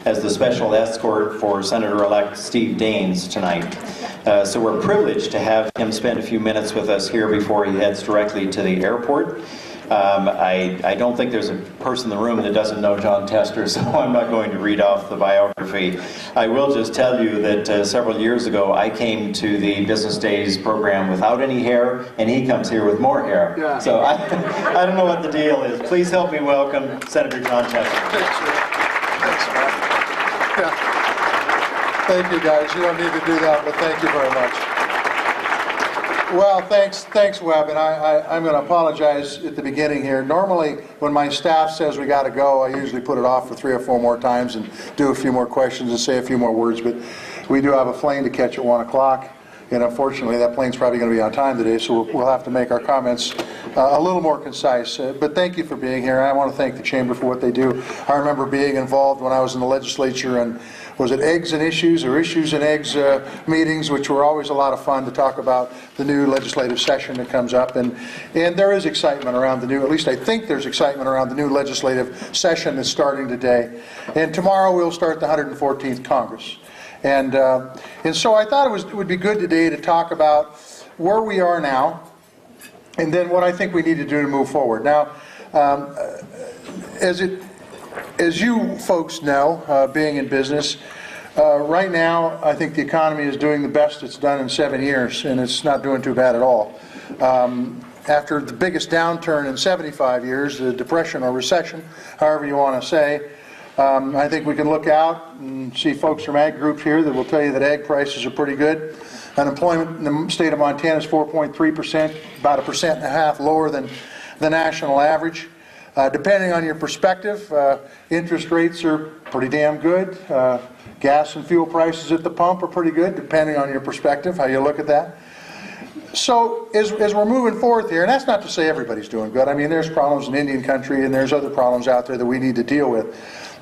as the special escort for Senator-elect Steve Daines tonight. So we're privileged to have him spend a few minutes with us here before he heads directly to the airport. I don't think there's a person in the room that doesn't know John Tester, so I'm not going to read off the biography. I will just tell you that several years ago I came to the Business Days program without any hair, and he comes here with more hair. Yeah. So I don't know what the deal is. Please help me welcome Senator John Tester. Thanks, Matt. Yeah. Thank you, guys. You don't need to do that, but thank you very much. Well, thanks, Webb, and I'm going to apologize at the beginning here. Normally, when my staff says we got to go, I usually put it off for 3 or 4 more times and do a few more questions and say a few more words, but we do have a plane to catch at 1 o'clock, and unfortunately that plane's probably going to be on time today, so we'll have to make our comments a little more concise. But thank you for being here. I want to thank the Chamber for what they do. I remember being involved when I was in the legislature, and was it Eggs and Issues or Issues and Eggs meetings, which were always a lot of fun to talk about the new legislative session that comes up. And there is excitement around the new, at least I think there's excitement around the new legislative session that's starting today. And tomorrow we'll start the 114th Congress. And so I thought it would be good today to talk about where we are now and then what I think we need to do to move forward. Now, as you folks know, being in business, right now I think the economy is doing the best it's done in 7 years, and it's not doing too bad at all. After the biggest downturn in 75 years, the depression or recession, however you want to say, I think we can look out and see folks from ag groups here that will tell you that ag prices are pretty good. Unemployment in the state of Montana is 4.3%, about 1.5% lower than the national average. Depending on your perspective, interest rates are pretty damn good. Gas and fuel prices at the pump are pretty good, depending on your perspective, how you look at that. So as we're moving forward here, and that's not to say everybody's doing good. I mean, there's problems in Indian country, and there's other problems out there that we need to deal with.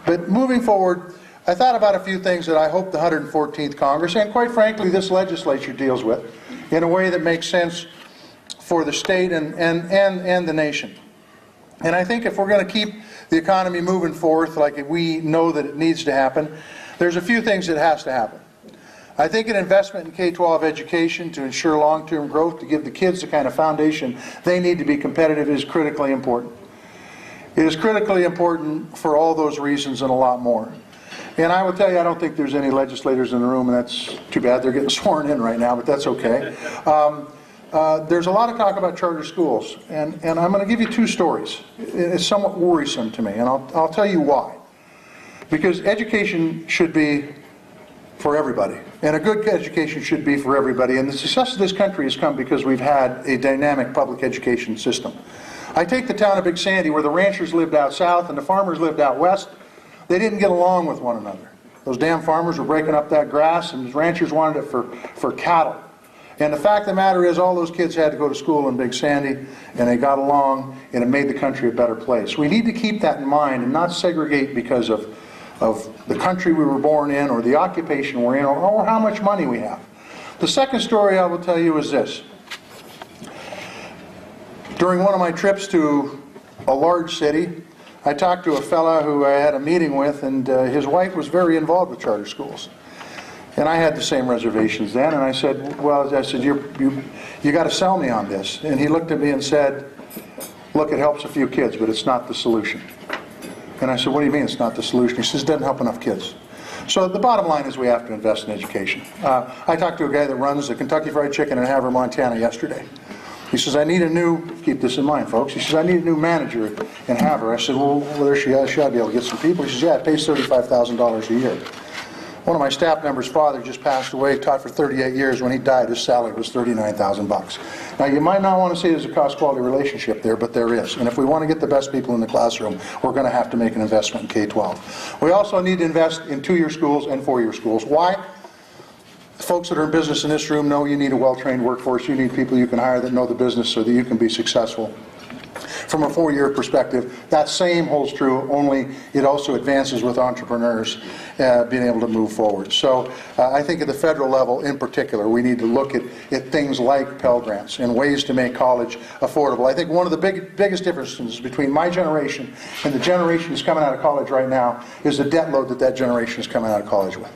But moving forward, I thought about a few things that I hope the 114th Congress, and quite frankly this legislature, deals with in a way that makes sense for the state and the nation. And I think if we're going to keep the economy moving forth like we know that it needs to happen, there's a few things that has to happen. I think an investment in K-12 education to ensure long-term growth, to give the kids the kind of foundation they need to be competitive, is critically important. It is critically important for all those reasons and a lot more. And I will tell you, I don't think there's any legislators in the room, and that's too bad. They're getting sworn in right now, but that's okay. There's a lot of talk about charter schools, and I'm going to give you 2 stories. It's somewhat worrisome to me, and I'll tell you why. Because education should be for everybody, and a good education should be for everybody, and the success of this country has come because we've had a dynamic public education system. I take the town of Big Sandy, where the ranchers lived out south and the farmers lived out west. They didn't get along with one another. Those damn farmers were breaking up that grass, and the ranchers wanted it for cattle. And the fact of the matter is, all those kids had to go to school in Big Sandy, and they got along, and it made the country a better place. We need to keep that in mind and not segregate because of the country we were born in, or the occupation we're in, or how much money we have. The second story I will tell you is this. During one of my trips to a large city, I talked to a fella who I had a meeting with, and his wife was very involved with charter schools. And I had the same reservations then, and I said, you got to sell me on this. And he looked at me and said, look, it helps a few kids, but it's not the solution. And I said, what do you mean it's not the solution? He says, it doesn't help enough kids. So the bottom line is we have to invest in education. I talked to a guy that runs the Kentucky Fried Chicken in Havre, Montana yesterday. He says, I need a new, keep this in mind, folks, he says, I need a new manager in Havre. I said, well, there she ought to be able to get some people. He says, yeah, it pays $35,000 a year. One of my staff members' father just passed away, taught for 38 years. When he died, his salary was $39,000. Now, you might not want to say there's a cost-quality relationship there, but there is. And if we want to get the best people in the classroom, we're going to have to make an investment in K-12. We also need to invest in 2-year schools and 4-year schools. Why? Folks that are in business in this room know you need a well-trained workforce. You need people you can hire that know the business so that you can be successful. from a 4-year perspective. That same holds true, only it also advances with entrepreneurs being able to move forward. So I think at the federal level in particular, we need to look at things like Pell Grants and ways to make college affordable. I think one of the biggest differences between my generation and the generation that's coming out of college right now is the debt load that generation is coming out of college with.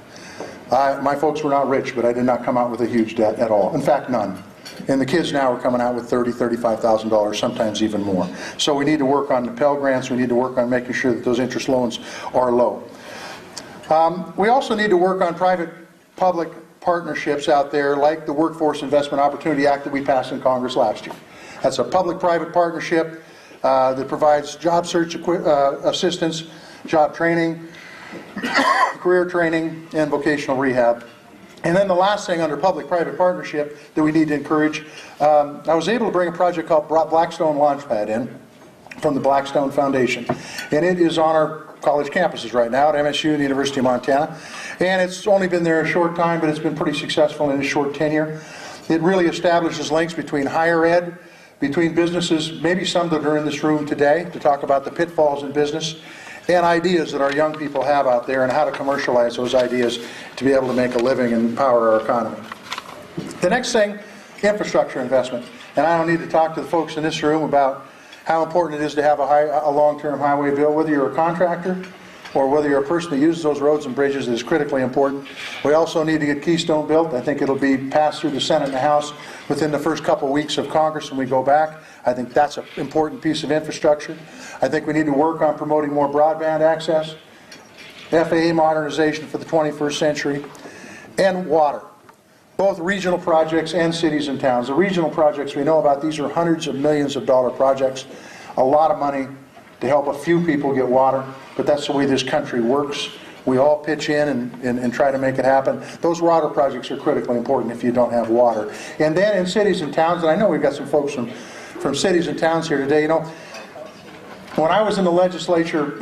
My folks were not rich, but I did not come out with a huge debt at all. In fact, none. And the kids now are coming out with $30,000, $35,000, sometimes even more. So we need to work on the Pell Grants. We need to work on making sure that those interest loans are low. We also need to work on private-public partnerships out there, like the Workforce Investment Opportunity Act that we passed in Congress last year. That's a public-private partnership that provides job search assistance, job training, career training, and vocational rehab. And then the last thing under public-private partnership that we need to encourage, I was able to bring a project called Blackstone Launchpad in from the Blackstone Foundation. And it is on our college campuses right now at MSU and the University of Montana. And it's only been there a short time, but it's been pretty successful in a short tenure. It really establishes links between higher ed, between businesses, maybe some that are in this room today, to talk about the pitfalls in business, and ideas that our young people have out there and how to commercialize those ideas to be able to make a living and empower our economy. The next thing, infrastructure investment. And I don't need to talk to the folks in this room about how important it is to have a long-term highway bill, whether you're a contractor or whether you're a person that uses those roads and bridges. It is critically important. We also need to get Keystone built. I think it'll be passed through the Senate and the House within the first couple of weeks of Congress when we go back. I think that's an important piece of infrastructure. I think we need to work on promoting more broadband access, FAA modernization for the 21st century, and water. Both regional projects and cities and towns. The regional projects we know about, these are hundreds of millions of dollar projects, a lot of money to help a few people get water, but that's the way this country works. We all pitch in and try to make it happen. Those water projects are critically important if you don't have water. And then in cities and towns, and I know we've got some folks from cities and towns here today, you know, when I was in the legislature,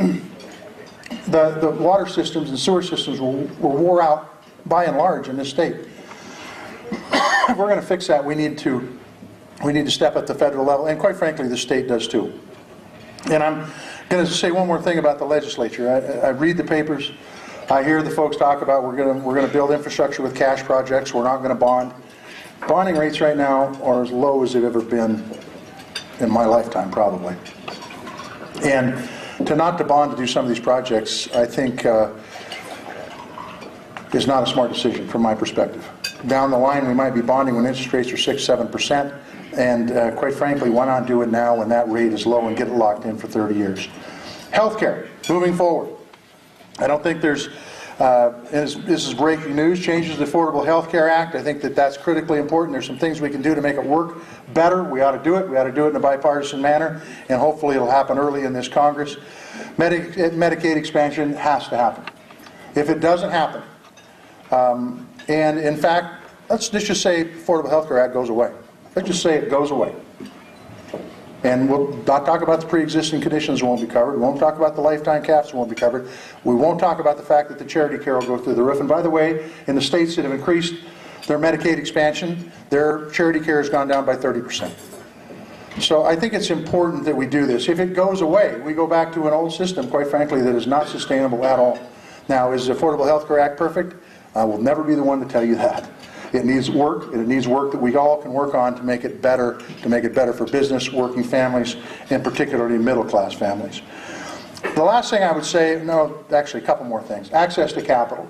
the water systems and sewer systems were wore out by and large in this state. If we're going to fix that, we need to step at the federal level, and quite frankly, the state does too. And I'm going to say one more thing about the legislature. I read the papers. I hear the folks talk about we're going to build infrastructure with cash projects. We're not going to bond. Bonding rates right now are as low as they've ever been in my lifetime, probably. And not to bond to do some of these projects, I think, is not a smart decision from my perspective. Down the line, we might be bonding when interest rates are 6-7%, and quite frankly, why not do it now when that rate is low and get it locked in for 30 years? Healthcare, moving forward. I don't think there's, this is breaking news, changes to the Affordable Health Care Act. I think that's critically important. There's some things we can do to make it work better. We ought to do it. We ought to do it in a bipartisan manner, and hopefully it'll happen early in this Congress. Medicaid expansion has to happen. If it doesn't happen, and in fact, let's just say Affordable Health Care Act goes away. Let's just say it goes away. And we'll not talk about the pre-existing conditions that won't be covered. We won't talk about the lifetime caps that won't be covered. We won't talk about the fact that the charity care will go through the roof. And by the way, in the states that have increased their Medicaid expansion, their charity care has gone down by 30%. So I think it's important that we do this. If it goes away, we go back to an old system, quite frankly, that is not sustainable at all. Now, is the Affordable Health Care Act perfect? I will never be the one to tell you that. It needs work, and it needs work that we all can work on to make it better for business, working families, and particularly middle-class families. The last thing I would say, no, actually a couple more things. Access to capital.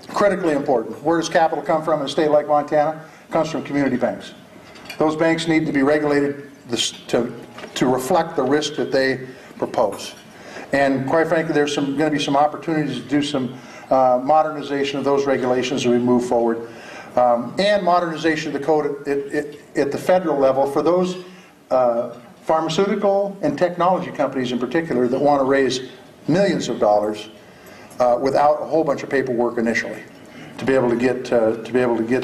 Critically important. Where does capital come from in a state like Montana? It comes from community banks. Those banks need to be regulated to reflect the risk that they propose. And quite frankly, there's going to be some opportunities to do some modernization of those regulations as we move forward. And modernization of the code at the federal level for those pharmaceutical and technology companies in particular that want to raise millions of dollars without a whole bunch of paperwork initially, to be able to get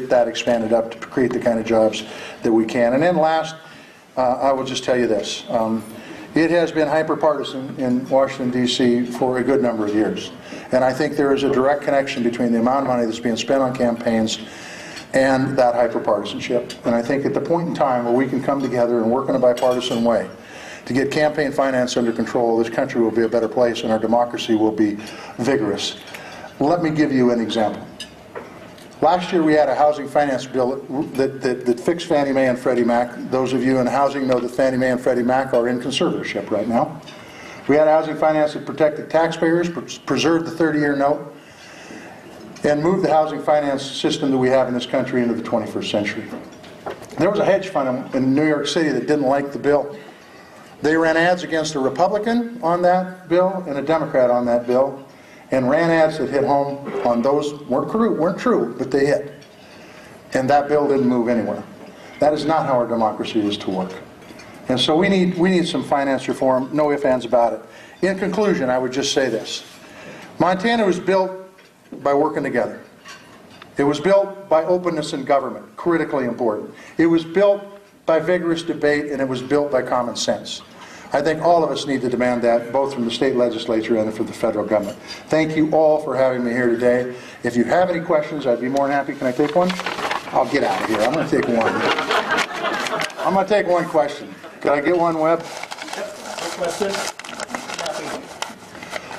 that expanded up to create the kind of jobs that we can. And then last, I will just tell you this. It has been hyper-partisan in Washington, D.C. for a good number of years. And I think there is a direct connection between the amount of money that's being spent on campaigns and that hyper-partisanship. And I think at the point in time where we can come together and work in a bipartisan way to get campaign finance under control, this country will be a better place and our democracy will be vigorous. Let me give you an example. Last year we had a housing finance bill that fixed Fannie Mae and Freddie Mac. Those of you in housing know that Fannie Mae and Freddie Mac are in conservatorship right now. We had housing finance that protected taxpayers, preserved the 30-year note, and moved the housing finance system that we have in this country into the 21st century. There was a hedge fund in New York City that didn't like the bill. They ran ads against a Republican on that bill and a Democrat on that bill, and ran ads that hit home on those, weren't true, but they hit. And that bill didn't move anywhere. That is not how our democracy is to work. And so we need some finance reform, no ifs, ands about it. In conclusion, I would just say this. Montana was built by working together. It was built by openness in government, critically important. It was built by vigorous debate, and it was built by common sense. I think all of us need to demand that, both from the state legislature and from the federal government. Thank you all for having me here today. If you have any questions, I'd be more than happy. Can I take one? I'll get out of here. I'm going to take one. I'm going to take one question. Can I get one, Webb? Question?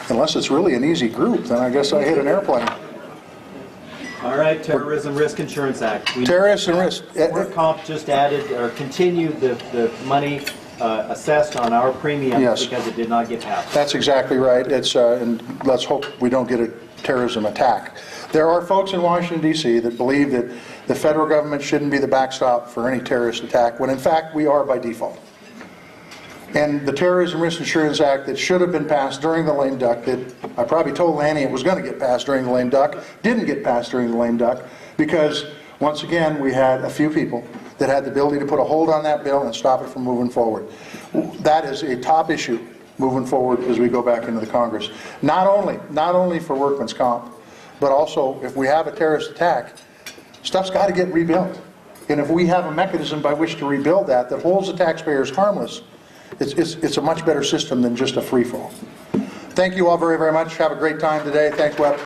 Unless it's really an easy group, then I guess I hit an airplane. All right, Terrorism Risk Insurance Act. Terrorism risk. Work comp just added or continued the money assessed on our premium Yes. because it did not get passed. That's exactly right. It's and let's hope we don't get a terrorism attack. There are folks in Washington, D.C. that believe that the federal government shouldn't be the backstop for any terrorist attack, when in fact we are by default. And the Terrorism Risk Insurance Act that should have been passed during the lame duck, that I probably told Lanny it was going to get passed during the lame duck, didn't get passed during the lame duck, because once again we had a few people that had the ability to put a hold on that bill and stop it from moving forward. That is a top issue moving forward as we go back into the Congress. Not only for workman's comp, but also if we have a terrorist attack, stuff's got to get rebuilt. And if we have a mechanism by which to rebuild that holds the taxpayers harmless, it's a much better system than just a free-for-all. Thank you all very, very much. Have a great time today. Thanks, Webb.